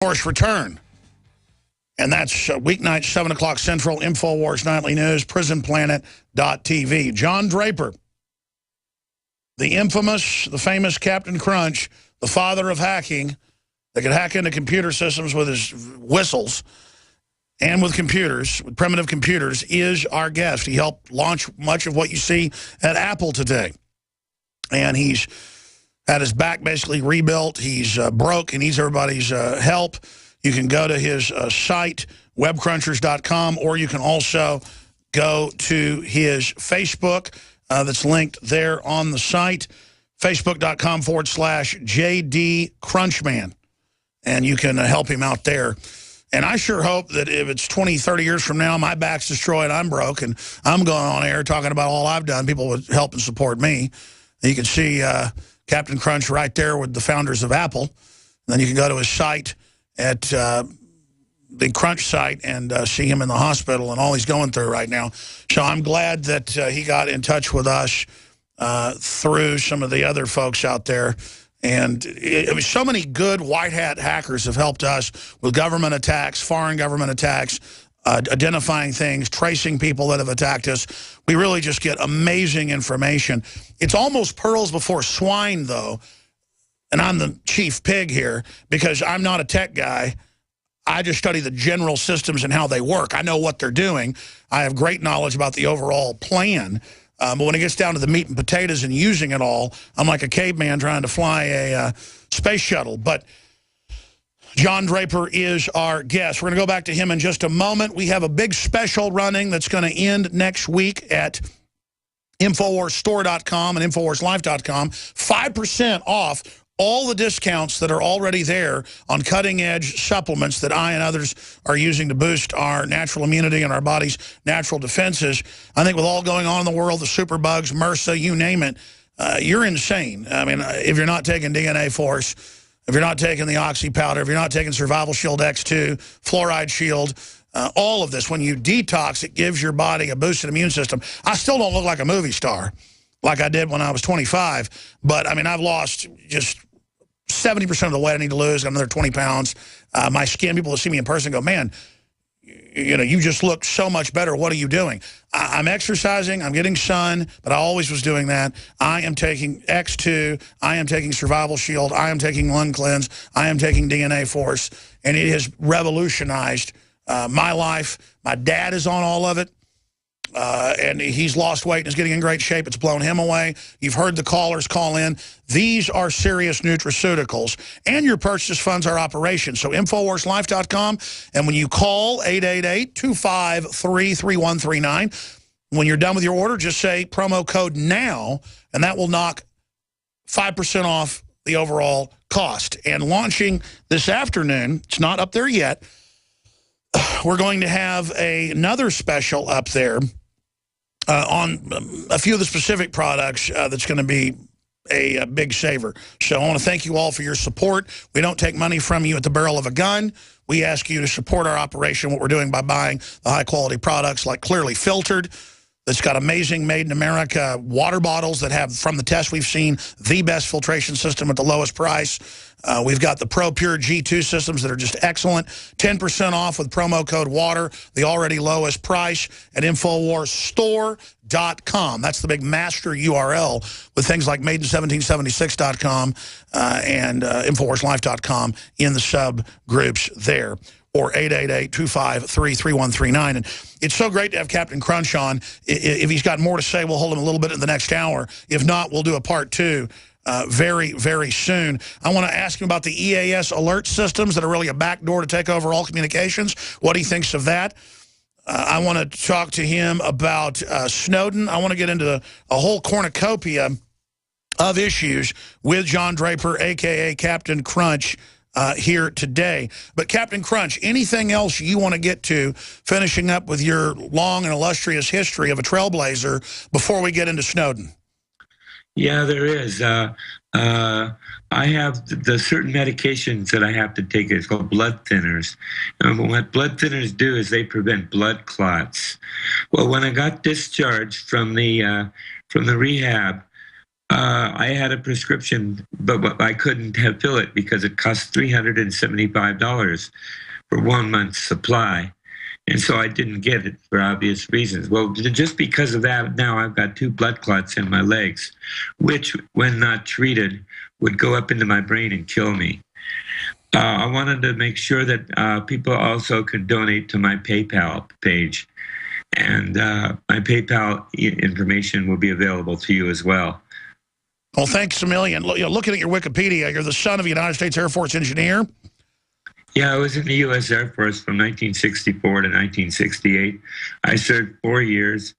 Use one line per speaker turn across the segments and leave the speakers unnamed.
Force return. And that's weeknight, 7 o'clock Central, InfoWars Nightly News, PrisonPlanet.tv. John Draper, the infamous, the famous Captain Crunch, the father of hacking, that could hack into computer systems with his whistles and with computers, with primitive computers, is our guest. He helped launch much of what you see at Apple today. And he's had his back basically rebuilt. He's broke and needs everybody's help. You can go to his site, webcrunchers.com, or you can also go to his Facebook that's linked there on the site, facebook.com/JD Crunchman. And you can help him out there. And I sure hope that if it's 20, 30 years from now, my back's destroyed, I'm broke, and I'm going on air talking about all I've done, people would help and support me. And you can see Captain Crunch right there with the founders of Apple. And then you can go to his site at the Crunch site and see him in the hospital and all he's going through right now. So I'm glad that he got in touch with us through some of the other folks out there. And it was so many good white hat hackers have helped us with government attacks, foreign government attacks, identifying things, tracing people that have attacked us. We really just get amazing information. It's almost pearls before swine, though. And I'm the chief pig here because I'm not a tech guy. I just study the general systems and how they work. I know what they're doing. I have great knowledge about the overall plan. But when it gets down to the meat and potatoes and using it all, I'm like a caveman trying to fly a space shuttle. But John Draper is our guest. We're going to go back to him in just a moment. We have a big special running that's going to end next week at InfoWarsStore.com and InfoWarsLife.com. 5% off all the discounts that are already there on cutting-edge supplements that I and others are using to boost our natural immunity and our body's natural defenses. I think with all going on in the world, the superbugs, MRSA, you name it, you're insane. I mean, if you're not taking DNA Force, if you're not taking the Oxy powder, if you're not taking Survival Shield X2, Fluoride Shield, all of this, when you detox, it gives your body a boosted immune system. I still don't look like a movie star like I did when I was 25, but, I mean, I've lost just 70% of the weight I need to lose, got another 20 pounds. My skin, people that see me in person go, man, you know, you just look so much better. What are you doing? I'm exercising. I'm getting sun, but I always was doing that. I am taking X2. I am taking Survival Shield. I am taking Lung Cleanse. I am taking DNA Force, and it has revolutionized my life. My dad is on all of it. And he's lost weight and is getting in great shape. It's blown him away. You've heard the callers call in. These are serious nutraceuticals. And your purchase funds our operation. So InfoWarsLife.com. And when you call 888-253-3139, when you're done with your order, just say promo code NOW, and that will knock 5% off the overall cost. And launching this afternoon, it's not up there yet, we're going to have another special up there on a few of the specific products that's going to be a big saver. So I want to thank you all for your support. We don't take money from you at the barrel of a gun. We ask you to support our operation, what we're doing by buying the high-quality products like Clearly Filtered, that's got amazing made-in-America water bottles that have, from the tests we've seen, the best filtration system at the lowest price. We've got the Pro Pure G2 systems that are just excellent. 10% off with promo code WATER, the already lowest price at InfoWarsStore.com. That's the big master URL with things like Made in1776.com and InfoWarsLife.com in the subgroups there. Or 888-253-3139. And it's so great to have Captain Crunch on. If he's got more to say, we'll hold him a little bit in the next hour. If not, we'll do a part 2 very, very soon. I want to ask him about the EAS alert systems that are really a backdoor to take over all communications, what he thinks of that. I want to talk to him about Snowden. I want to get into a whole cornucopia of issues with John Draper, a.k.a. Captain Crunch, here today. But Captain Crunch, anything else you want to get to, finishing up with your long and illustrious history of a trailblazer before we get into Snowden?
Yeah, there is. I have the certain medications that I have to take. It's called blood thinners. And what blood thinners do is they prevent blood clots. Well, when I got discharged from the rehab, I had a prescription, but I couldn't fill it because it cost $375 for 1 month's supply. And so I didn't get it for obvious reasons. Well, just because of that, now I've got 2 blood clots in my legs, which, when not treated, would go up into my brain and kill me. I wanted to make sure that people also could donate to my PayPal page. And my PayPal information will be available to you as well.
Well, thanks a million. Looking at your Wikipedia, you're the son of a United States Air Force engineer.
Yeah, I was in the U.S. Air Force from 1964 to 1968. I served 4 years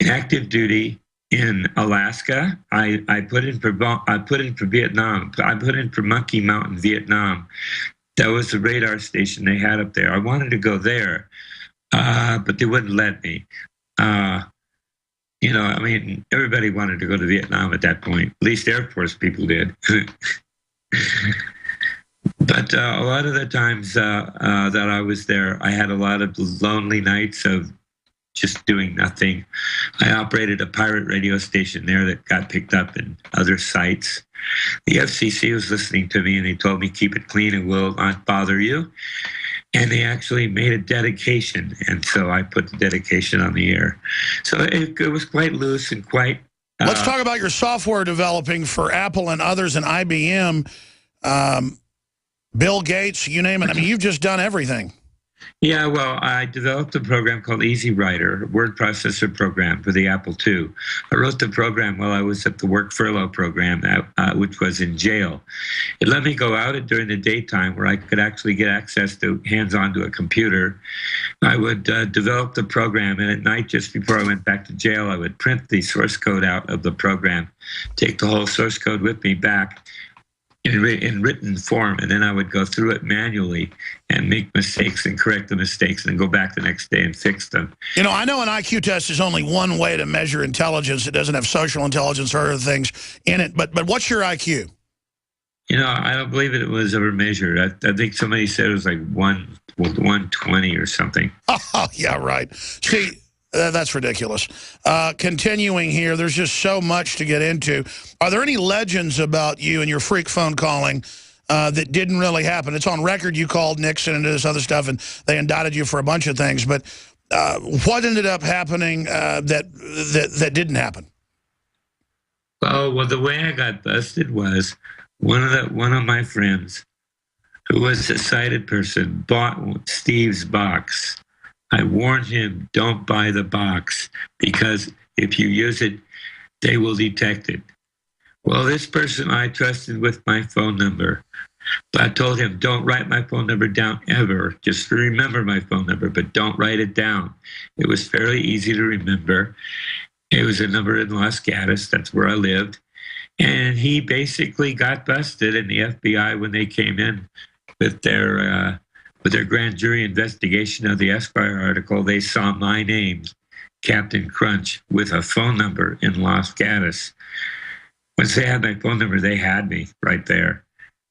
in active duty in Alaska. I put in for Vietnam. I put in for Monkey Mountain, Vietnam. That was the radar station they had up there. I wanted to go there, but they wouldn't let me. Everybody wanted to go to Vietnam at that point. At least Air Force people did. But a lot of the times that I was there, I had a lot of lonely nights of just doing nothing. I operated a pirate radio station there that got picked up in other sites. The FCC was listening to me, and they told me, keep it clean and we'll not bother you. And they actually made a dedication, and so I put the dedication on the air. So it was quite loose and quite...
Let's talk about your software developing for Apple and others and IBM. Bill Gates, you name it. I mean, you've just done everything.
Yeah, well, I developed a program called Easy Writer, a word processor program for the Apple II. I wrote the program while I was at the work furlough program, which was in jail. It let me go out during the daytime where I could actually get access to hands-on to a computer. I would develop the program, and at night, just before I went back to jail, I would print the source code out of the program, take the whole source code with me back in written form, and then I would go through it manually and make mistakes and correct the mistakes and go back the next day and fix them.
You know, I know an IQ test is only one way to measure intelligence. It doesn't have social intelligence or other things in it. But what's your IQ?
You know, I don't believe it was ever measured. I think somebody said it was like 120 or something.
Oh, yeah, right. See, that's ridiculous. Continuing here, there's just so much to get into. Are there any legends about you and your freak phone calling that didn't really happen? It's on record you called Nixon and this other stuff, and they indicted you for a bunch of things. But what ended up happening that didn't happen?
Well, the way I got busted was one of my friends, who was a sighted person, bought Steve's box. I warned him, don't buy the box, because if you use it, they will detect it. Well, this person I trusted with my phone number, but I told him, don't write my phone number down ever. Just remember my phone number, but don't write it down. It was fairly easy to remember. It was a number in Los Gatos. That's where I lived. And he basically got busted in the FBI when they came in with their grand jury investigation of the Esquire article. They saw my name, Captain Crunch, with a phone number in Los Gatos. Once they had my phone number, they had me right there.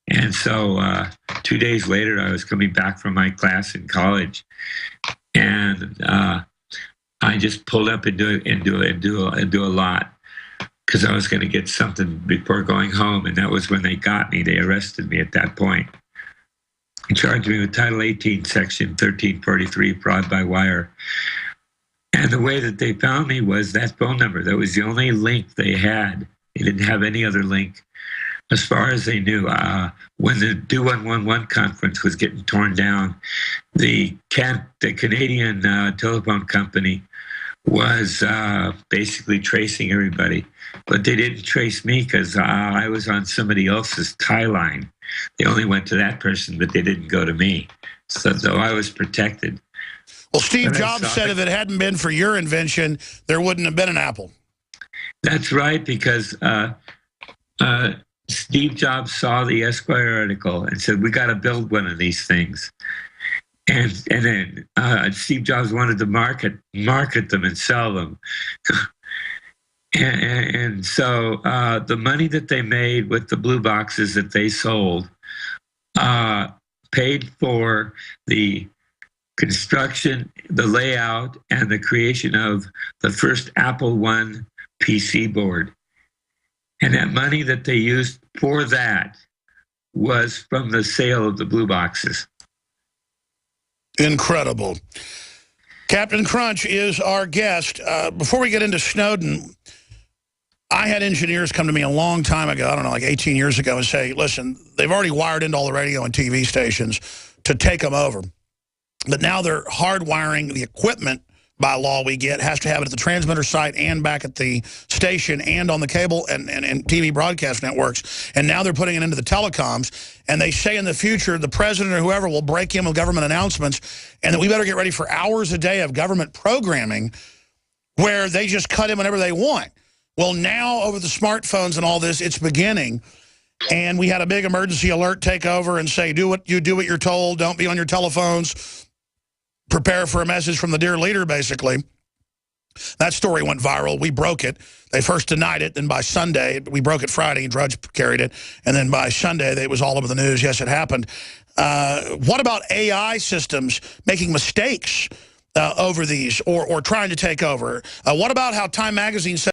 And so 2 days later, I was coming back from my class in college, and I just pulled up into a lot because I was going to get something before going home, and that was when they got me. They arrested me at that point. They charged me with Title 18, Section 1343, fraud by wire. And the way that they found me was that phone number. That was the only link they had. They didn't have any other link, as far as they knew. When the Do 111 conference was getting torn down, the Canadian telephone company was basically tracing everybody. But they didn't trace me because I was on somebody else's tie line. They only went to that person, but they didn't go to me. So I was protected.
Well, Steve Jobs said if it hadn't been for your invention, there wouldn't have been an Apple. That's right, because Steve Jobs saw the Esquire article and said, we got to build one of these things. And then Steve Jobs wanted to market them and sell them. And so the money that they made with the blue boxes that they sold paid for the construction, the layout, and the creation of the first Apple I PC board.
And that money that they used for that was from the sale of the blue boxes.
Incredible. Captain Crunch is our guest. Before we get into Snowden, I had engineers come to me a long time ago, I don't know, like 18 years ago, and say, listen, they've already wired into all the radio and TV stations to take them over. But now they're hardwiring the equipment by law we get, has to have it at the transmitter site and back at the station and on the cable and TV broadcast networks. And now they're putting it into the telecoms. And they say in the future, the president or whoever will break in with government announcements, and that we better get ready for hours a day of government programming where they just cut in whenever they want. Well, now over the smartphones and all this, it's beginning. And we had a big emergency alert take over and say, do what you're told. Don't be on your telephones. Prepare for a message from the dear leader, basically. That story went viral. We broke it. They first denied it. Then by Sunday, we broke it Friday, and Drudge carried it. And then by Sunday, it was all over the news. Yes, it happened. What about AI systems making mistakes over these or trying to take over? What about how Time Magazine said